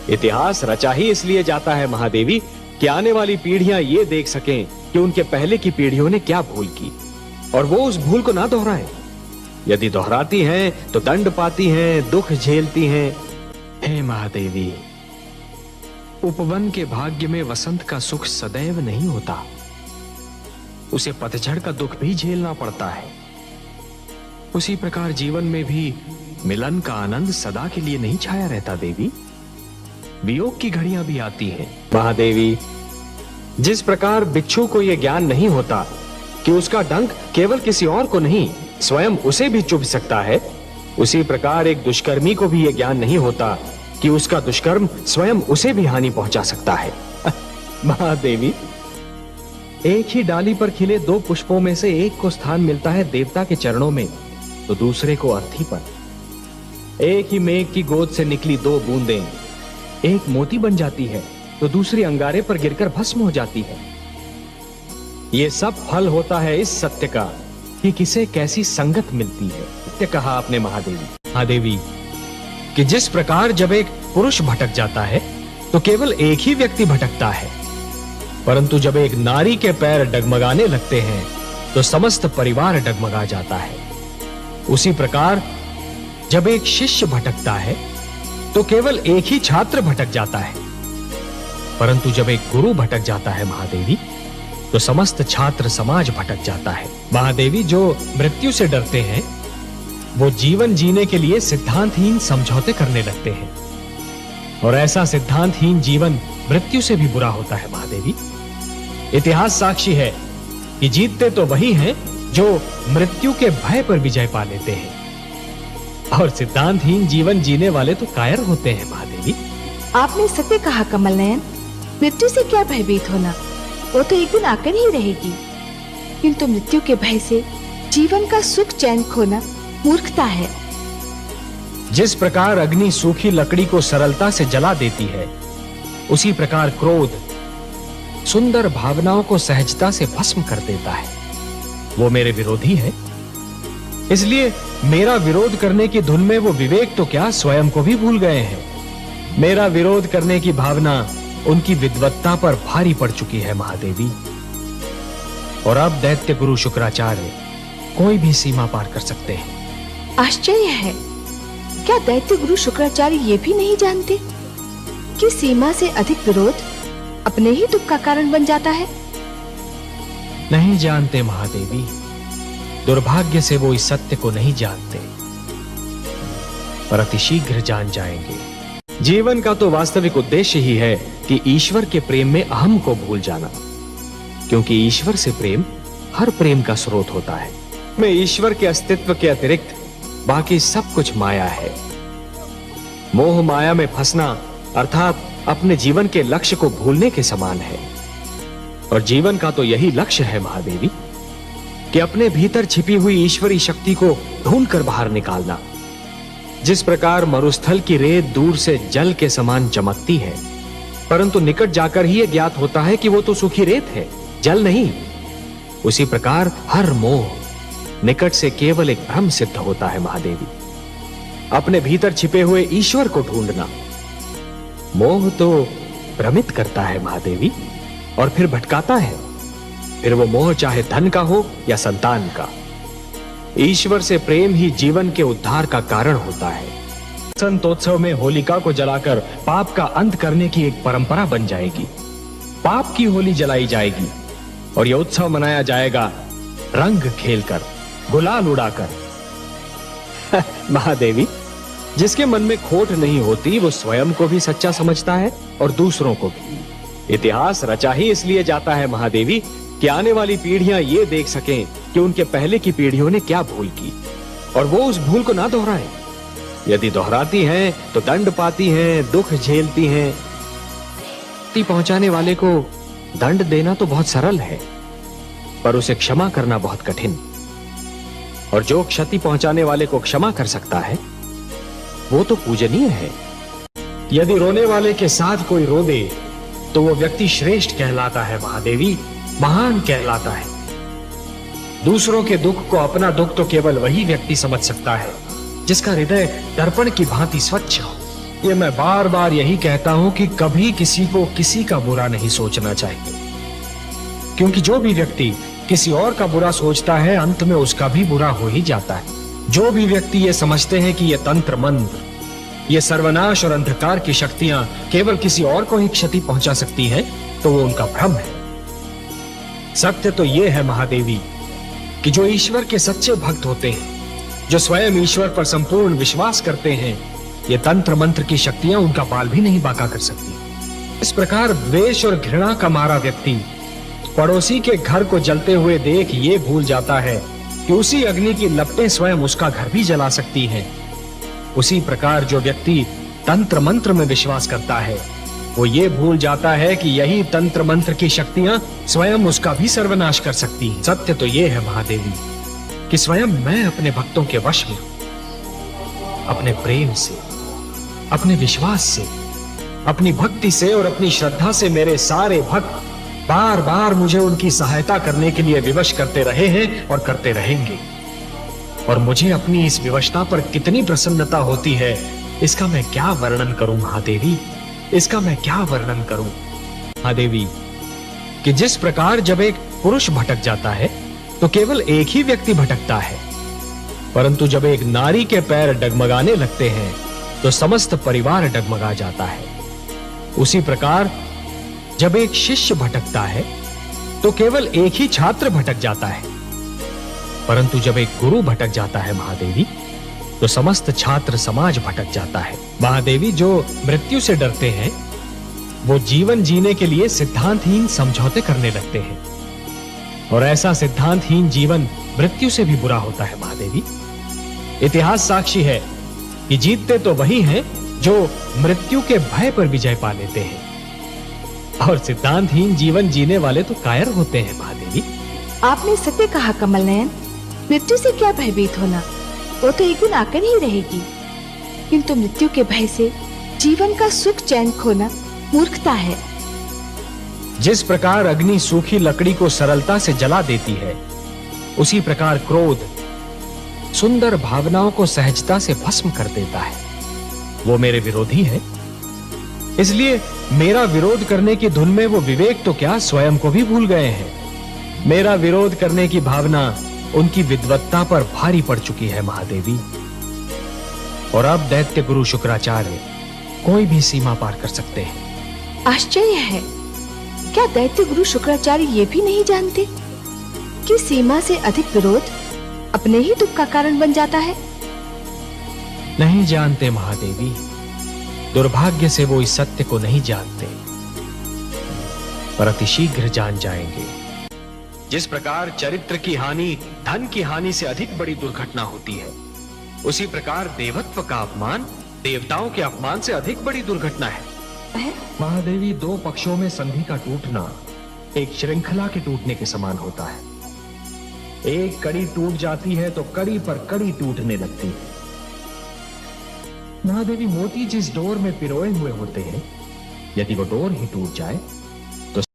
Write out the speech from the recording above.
इतिहास रचा ही इसलिए जाता है महादेवी कि आने वाली पीढ़ियां ये देख सकें कि उनके पहले की पीढ़ियों ने क्या भूल की और वो उस भूल को ना दोहराएं। यदि दोहराती हैं तो दंड पाती हैं, दुख झेलती हैं। हे महादेवी, उपवन के भाग्य में वसंत का सुख सदैव नहीं होता, उसे पतझड़ का दुख भी झेलना पड़ता है। उसी प्रकार जीवन में भी मिलन का आनंद सदा के लिए नहीं छाया रहता देवी, वियोग की घड़ियां भी आती हैं। महादेवी, जिस प्रकार बिच्छू को यह ज्ञान नहीं होता कि उसका डंक केवल किसी और को नहीं स्वयं उसे भी चुभ सकता है, उसी प्रकार एक दुष्कर्मी को भी यह ज्ञान नहीं होता कि उसका दुष्कर्म स्वयं उसे भी हानि पहुंचा सकता है। महादेवी, एक ही डाली पर खिले दो पुष्पों में से एक को स्थान मिलता है देवता के चरणों में तो दूसरे को अर्थी पर। एक ही मेघ की गोद से निकली दो बूंदें एक मोती बन जाती है तो दूसरी अंगारे पर गिरकर भस्म हो जाती है। यह सब फल होता है इस सत्य का कि किसे कैसी संगत मिलती है। सत्य कहा आपने महादेवी। महादेवी, कि जिस प्रकार जब एक पुरुष भटक जाता है तो केवल एक ही व्यक्ति भटकता है, परंतु जब एक नारी के पैर डगमगाने लगते हैं तो समस्त परिवार डगमगा जाता है। उसी प्रकार जब एक शिष्य भटकता है तो केवल एक ही छात्र भटक जाता है, परंतु जब एक गुरु भटक जाता है महादेवी तो समस्त छात्र समाज भटक जाता है। महादेवी, जो मृत्यु से डरते हैं वो जीवन जीने के लिए सिद्धांतहीन समझौते करने लगते हैं और ऐसा सिद्धांतहीन जीवन मृत्यु से भी बुरा होता है। महादेवी, इतिहास साक्षी है कि जीतते तो वही हैं जो मृत्यु के भय पर विजय पा लेते हैं और सिद्धांतहीन जीवन जीने वाले तो कायर होते हैं। महादेवी, आपने सत्य कहा कमल नयन, मृत्यु से क्या भयभीत होना, वो तो एक दिन आकर ही रहेगी, किंतु मृत्यु के भय से जीवन का सुख चैन खोना मूर्खता है। जिस प्रकार अग्नि सूखी लकड़ी को सरलता से जला देती है, उसी प्रकार क्रोध सुंदर भावनाओं को सहजता से भस्म कर देता है। वो मेरे विरोधी है, इसलिए मेरा विरोध करने की धुन में वो विवेक तो क्या स्वयं को भी भूल गए हैं। मेरा विरोध करने की भावना उनकी विद्वत्ता पर भारी पड़ चुकी है महादेवी, और अब दैत्य गुरु शुक्राचार्य कोई भी सीमा पार कर सकते हैं। आश्चर्य है, क्या दैत्य गुरु शुक्राचार्य ये भी नहीं जानते कि सीमा से अधिक विरोध अपने ही दुख का कारण बन जाता है? नहीं जानते महादेवी, दुर्भाग्य से वो इस सत्य को नहीं जानते, पर अतिशीघ्र जान जाएंगे। जीवन का तो वास्तविक उद्देश्य ही है कि ईश्वर के प्रेम में अहम को भूल जाना, क्योंकि ईश्वर से प्रेम हर प्रेम का स्रोत होता है। में ईश्वर के अस्तित्व के अतिरिक्त बाकी सब कुछ माया है। मोह माया में फंसना अर्थात अपने जीवन के लक्ष्य को भूलने के समान है, और जीवन का तो यही लक्ष्य है महादेवी कि अपने भीतर छिपी हुई ईश्वरी शक्ति को ढूंढकर बाहर निकालना। जिस प्रकार मरुस्थल की रेत दूर से जल के समान चमकती है, परंतु निकट जाकर ही यह ज्ञात होता है कि वो तो सूखी रेत है, जल नहीं, उसी प्रकार हर मोह निकट से केवल एक भ्रम सिद्ध होता है महादेवी। अपने भीतर छिपे हुए ईश्वर को ढूंढना। मोह तो भ्रमित करता है महादेवी और फिर भटकाता है, फिर वो मोह चाहे धन का हो या संतान का। ईश्वर से प्रेम ही जीवन के उद्धार का कारण होता है। संतोत्सव में होलिका को जलाकर पाप का अंत करने की एक परंपरा बन जाएगी। पाप की होली जलाई जाएगी और यह उत्सव मनाया जाएगा रंग खेलकर, गुलाल उड़ाकर। महादेवी, जिसके मन में खोट नहीं होती वो स्वयं को भी सच्चा समझता है और दूसरों को भी। इतिहास रचा ही इसलिए जाता है महादेवी कि आने वाली पीढ़ियां ये देख सकें कि उनके पहले की पीढ़ियों ने क्या भूल की और वो उस भूल को ना दोहराएं। यदि दोहराती हैं तो दंड पाती हैं, दुख झेलती हैं। क्षति पहुंचाने वाले को दंड देना तो बहुत सरल है, पर उसे क्षमा करना बहुत कठिन। और जो क्षति पहुंचाने वाले को क्षमा कर सकता है वो तो पूजनीय है। यदि रोने वाले के साथ कोई रो दे तो वो व्यक्ति श्रेष्ठ कहलाता है महादेवी, महान कहलाता है। दूसरों के दुख को अपना दुख तो केवल वही व्यक्ति समझ सकता है जिसका हृदय दर्पण की भांति स्वच्छ हो। इसलिए मैं बार बार यही कहता हूं कि कभी किसी को किसी का बुरा नहीं सोचना चाहिए, क्योंकि जो भी व्यक्ति किसी और का बुरा सोचता है अंत में उसका भी बुरा हो ही जाता है। जो भी व्यक्ति ये समझते हैं कि ये तंत्र मंत्र, ये सर्वनाश और अंधकार की शक्तियां केवल किसी और को ही क्षति पहुंचा सकती हैं, तो वो उनका भ्रम है। सत्य तो ये है महादेवी कि जो ईश्वर के सच्चे भक्त होते हैं, जो स्वयं ईश्वर पर संपूर्ण विश्वास करते हैं, ये तंत्र मंत्र की शक्तियां उनका बाल भी नहीं बांका कर सकती। इस प्रकार द्वेष और घृणा का मारा व्यक्ति पड़ोसी के घर को जलते हुए देख ये भूल जाता है कि उसी अग्नि की लपटें स्वयं उसका घर भी जला सकती हैं। उसी प्रकार जो व्यक्ति तंत्र मंत्र में विश्वास करता है, वो ये भूल जाता है कि यही तंत्र मंत्र की शक्तियां स्वयं उसका भी सर्वनाश कर सकती हैं। सत्य तो ये है महादेवी कि स्वयं मैं अपने भक्तों के वश में हूं। अपने प्रेम से, अपने विश्वास से, अपनी भक्ति से और अपनी श्रद्धा से मेरे सारे भक्त बार बार मुझे उनकी सहायता करने के लिए विवश करते रहे हैं और करते रहेंगे। और मुझे अपनी इस विवशता पर कितनी प्रसन्नता होती है, इसका मैं क्या वर्णन करूं महादेवी, इसका मैं क्या वर्णन करूं महादेवी। कि जिस प्रकार जब एक पुरुष भटक जाता है तो केवल एक ही व्यक्ति भटकता है, परंतु जब एक नारी के पैर डगमगाने लगते हैं तो समस्त परिवार डगमगा जाता है। उसी प्रकार जब एक शिष्य भटकता है तो केवल एक ही छात्र भटक जाता है, परंतु जब एक गुरु भटक जाता है महादेवी तो समस्त छात्र समाज भटक जाता है। महादेवी, जो मृत्यु से डरते हैं वो जीवन जीने के लिए सिद्धांतहीन समझौते करने लगते हैं, और ऐसा सिद्धांतहीन जीवन मृत्यु से भी बुरा होता है महादेवी। इतिहास साक्षी है कि जीतते तो वही हैं जो मृत्यु के भय पर विजय पा लेते हैं, और सिद्धांतहीन जीवन जीने वाले तो कायर होते हैं महादेवी। आपने सत्य कहा कमल नयन, मृत्यु से क्या भयभीत होना, वो तो एक दिन आकर ही रहेगी। किंतु मृत्यु के भय से जीवन का सुख चैन खोना मूर्खता है। जिस प्रकार अग्नि सूखी लकड़ी को सरलता से जला देती है, उसी प्रकार क्रोध सुंदर भावनाओं को सहजता से भस्म कर देता है। वो मेरे विरोधी है, इसलिए मेरा विरोध करने की धुन में वो विवेक तो क्या स्वयं को भी भूल गए हैं। मेरा विरोध करने की भावना उनकी विद्वत्ता पर भारी पड़ चुकी है महादेवी। और अब दैत्य गुरु शुक्राचार्य कोई भी सीमा पार कर सकते हैं। आश्चर्य है, क्या दैत्य गुरु शुक्राचार्य ये भी नहीं जानते कि सीमा से अधिक विरोध अपने ही दुख का कारण बन जाता है? नहीं जानते महादेवी, दुर्भाग्य से वो इस सत्य को नहीं जानते, पर अतिशीघ्र जान जाएंगे। जिस प्रकार चरित्र की हानि धन की हानि से अधिक बड़ी दुर्घटना होती है, उसी प्रकार देवत्व का अपमान देवताओं के अपमान से अधिक बड़ी दुर्घटना है। महादेवी, दो पक्षों में संधि का टूटना एक श्रृंखला के टूटने के समान होता है। एक कड़ी टूट जाती है तो कड़ी पर कड़ी टूटने लगती है। महादेवी, मोती जिस डोर में पिरोए हुए होते हैं, यदि वो डोर ही टूट जाए